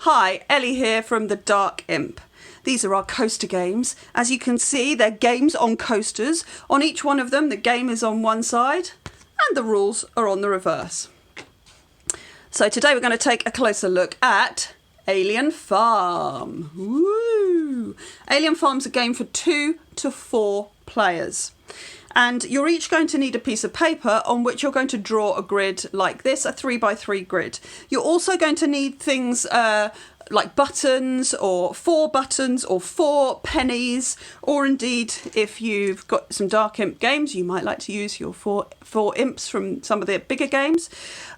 Hi, Ellie here from the Dark Imp. These are our coaster games. As you can see, they're games on coasters. On each one of them, the game is on one side and the rules are on the reverse. So today we're going to take a closer look at Alien Farm. Woo! Alien Farm's a game for 2 to 4 players. And you're each going to need a piece of paper on which you're going to draw a grid like this, a 3x3 grid. You're also going to need things like buttons or 4 buttons or 4 pennies, or indeed if you've got some Dark Imp games, you might like to use your four imps from some of the bigger games.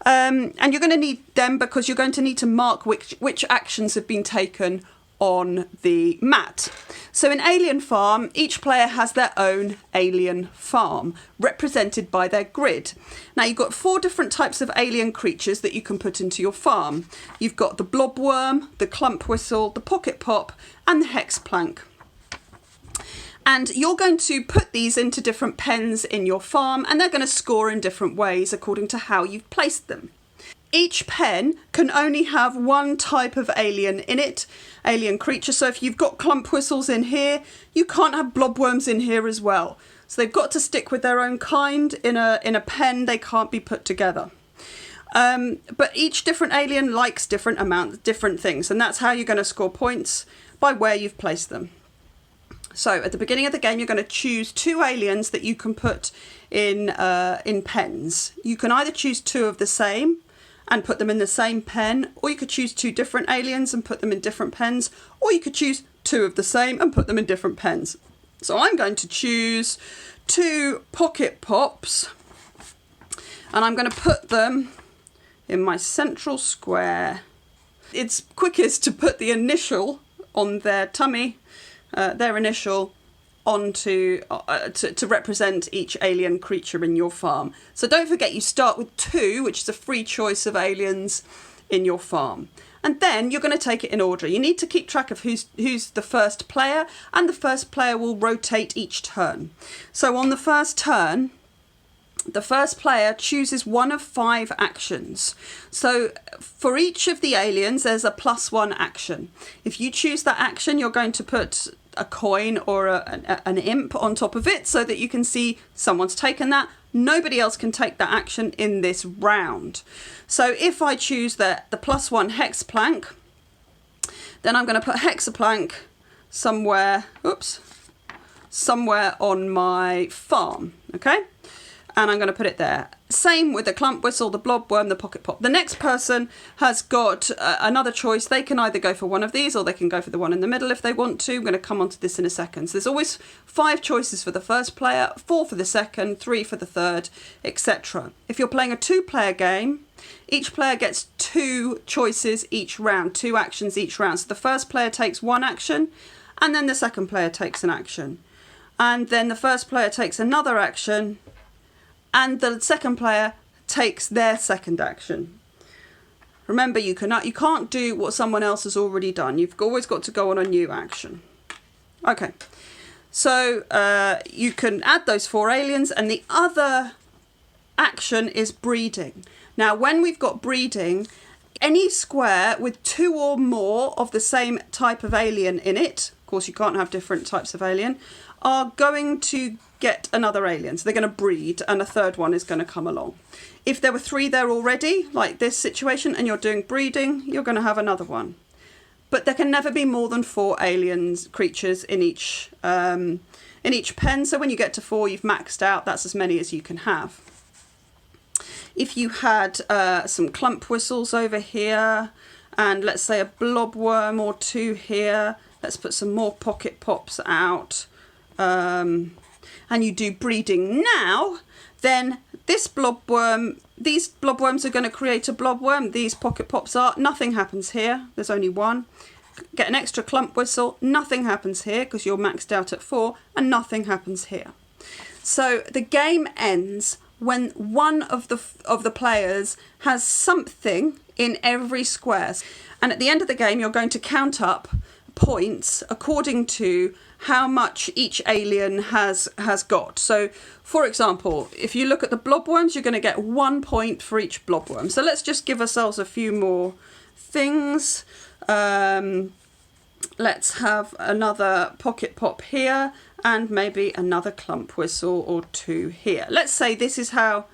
And you're going to need them because you're going to need to mark which actions have been taken on the mat. So in Alien Farm, each player has their own alien farm, represented by their grid. Now you've got 4 different types of alien creatures that you can put into your farm. You've got the blobworm, the clump whistle, the pocket pop, and the hex plank. And you're going to put these into different pens in your farm, and they're going to score in different ways according to how you've placed them. Each pen can only have one type of alien in it, alien creature. So if you've got clump whistles in here, you can't have blobworms in here as well. So they've got to stick with their own kind in a pen. They can't be put together. But each different alien likes different things, and that's how you're going to score points, by where you've placed them. So at the beginning of the game, you're going to choose 2 aliens that you can put in pens. You can either choose 2 of the same and put them in the same pen, or you could choose 2 different aliens and put them in different pens, or you could choose 2 of the same and put them in different pens. So I'm going to choose 2 pocket pops, and I'm going to put them in my central square. It's quickest to put the initial on their tummy, their initial, onto to represent each alien creature in your farm. So don't forget, you start with 2, which is a free choice of aliens in your farm, and then you're going to take it in order. You need to keep track of who's the first player, and the first player will rotate each turn. So on the first turn, the first player chooses one of 5 actions. So for each of the aliens, there's a +1 action. If you choose that action, you're going to put a coin or an imp on top of it so that you can see someone's taken that. Nobody else can take that action in this round. So if I choose the +1 hex plank, then I'm going to put hexaplank somewhere on my farm, okay? And I'm going to put it there. Same with the clump whistle, the blobworm, the pocket pop. The next person has got another choice. They can either go for one of these, or they can go for the one in the middle if they want to. I'm going to come on to this in a second. So there's always 5 choices for the first player, 4 for the second, 3 for the third, etc. If you're playing a 2-player game, each player gets 2 choices each round, 2 actions each round. So the first player takes 1 action, and then the second player takes an action. And then the first player takes another action, and the second player takes their second action. Remember, you can't do what someone else has already done. You've always got to go on a new action. Okay, so you can add those 4 aliens, and the other action is breeding. Now, when we've got breeding, any square with 2 or more of the same type of alien in it, of course you can't have different types of alien, are going to get another alien. So they're going to breed, and a third one is going to come along. If there were 3 there already, like this situation, and you're doing breeding, you're going to have another one. But there can never be more than 4 aliens creatures in each pen. So when you get to 4, you've maxed out. That's as many as you can have. If you had some clump whistles over here, and let's say a blobworm or 2 here, let's put some more pocket pops out. And you do breeding now, then these blobworms are going to create a blobworm. These pocket pops are, nothing happens here. There's only 1. Get an extra clump whistle, nothing happens here because you're maxed out at 4, and nothing happens here. So the game ends when one of the players has something in every square. And at the end of the game, you're going to count up points according to how much each alien has got. So for example, if you look at the blobworms, you're going to get 1 point for each blobworm. So let's just give ourselves a few more things. Let's have another pocket pop here and maybe another clump whistle or two here. Let's say this is how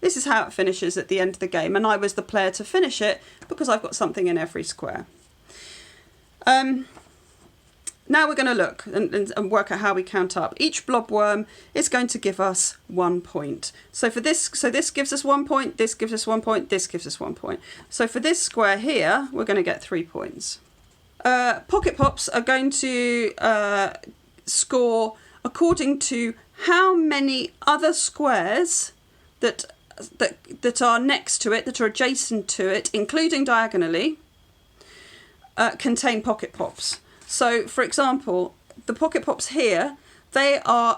it finishes at the end of the game, and I was the player to finish it because I've got something in every square. Now we're going to look and work out how we count up. Each blob worm is going to give us 1 point. So for this, this gives us 1 point, this gives us 1 point, this gives us 1 point. So for this square here, we're going to get 3 points. Pocket pops are going to score according to how many other squares that are next to it, that are adjacent to it, including diagonally, contain pocket pops. So, for example, the pocket pops here, they are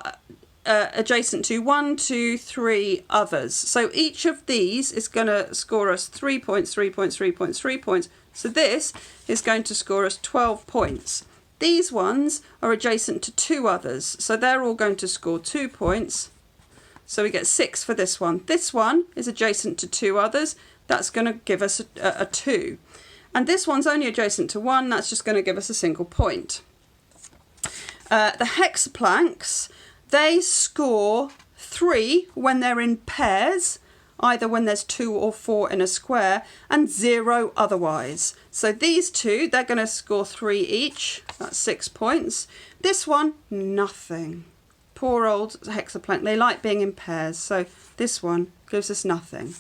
adjacent to 1, 2, 3 others. So each of these is going to score us 3 points, 3 points, 3 points, 3 points. So this is going to score us 12 points. These ones are adjacent to 2 others. So they're all going to score 2 points. So we get 6 for this one. This one is adjacent to 2 others. That's going to give us a 2. And this one's only adjacent to 1. That's just going to give us a single point. The Hex Planks, they score 3 when they're in pairs, either when there's 2 or 4 in a square, and 0 otherwise. So these two, they're going to score 3 each. That's 6 points. This one, nothing. Poor old hexaplank. They like being in pairs, so this one gives us nothing.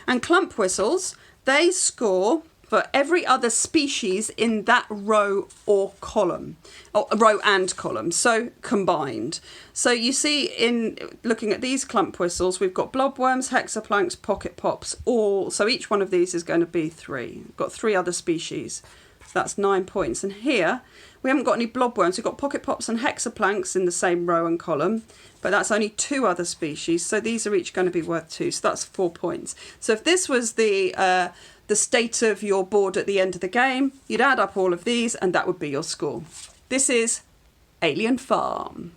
And clump whistles, they score for every other species in that row or column, or row and column, so combined. So you see, in looking at these clump whistles, we've got blobworms, hexaplanks, pocket pops, all. So each one of these is going to be 3. We've got 3 other species. So that's 9 points. And here we haven't got any blobworms. We've got pocket pops and hexaplanks in the same row and column, but that's only 2 other species. So these are each going to be worth 2. So that's 4 points. So if this was the state of your board at the end of the game, you'd add up all of these and that would be your score. This is Alien Farm.